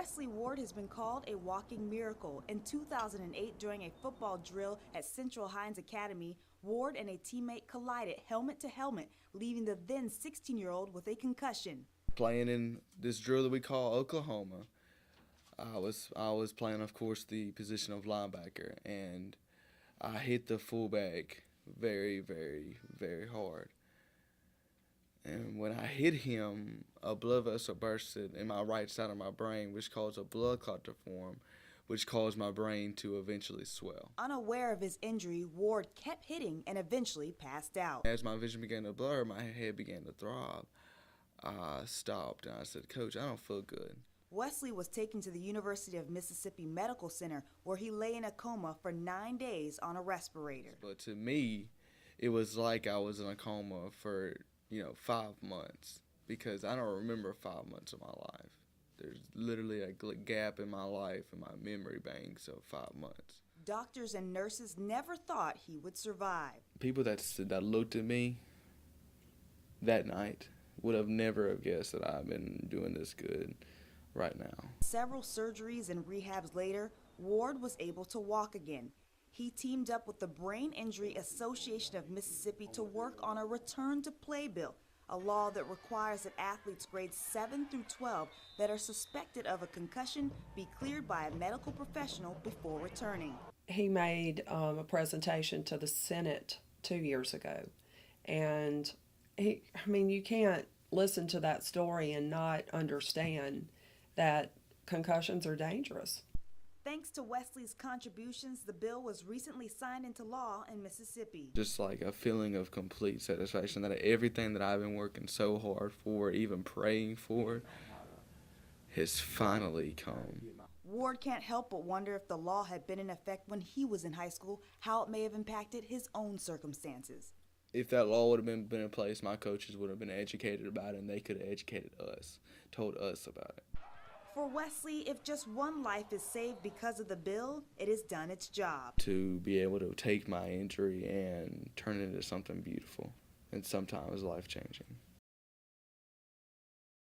Wesley Ward has been called a walking miracle. In 2008, during a football drill at Central Hinds Academy, Ward and a teammate collided helmet to helmet, leaving the then 16-year-old with a concussion. Playing in this drill that we call Oklahoma, I was playing, of course, the position of linebacker, and I hit the fullback very, very, very hard. And when I hit him, a blood vessel bursted in my right side of my brain, which caused a blood clot to form, which caused my brain to eventually swell. Unaware of his injury, Ward kept hitting and eventually passed out. As my vision began to blur, my head began to throb. I stopped and I said, "Coach, I don't feel good." Wesley was taken to the University of Mississippi Medical Center, where he lay in a coma for 9 days on a respirator. But to me, it was like I was in a coma for 5 months, because I don't remember 5 months of my life. There's literally a gap in my life in my memory banks of 5 months. Doctors and nurses never thought he would survive. People that looked at me that night would have never have guessed that I've been doing this good right now. Several surgeries and rehabs later, Ward was able to walk again. He teamed up with the Brain Injury Association of Mississippi to work on a return to play bill, a law that requires that athletes grades 7 through 12 that are suspected of a concussion be cleared by a medical professional before returning. He made a presentation to the Senate 2 years ago, and you can't listen to that story and not understand that concussions are dangerous. Thanks to Wesley's contributions, the bill was recently signed into law in Mississippi. Just like a feeling of complete satisfaction that everything that I've been working so hard for, even praying for, has finally come. Ward can't help but wonder if the law had been in effect when he was in high school, how it may have impacted his own circumstances. If that law would have been in place, my coaches would have been educated about it, and they could have educated us, told us about it. For Wesley, if just one life is saved because of the bill, it has done its job. To be able to take my injury and turn it into something beautiful and sometimes life-changing.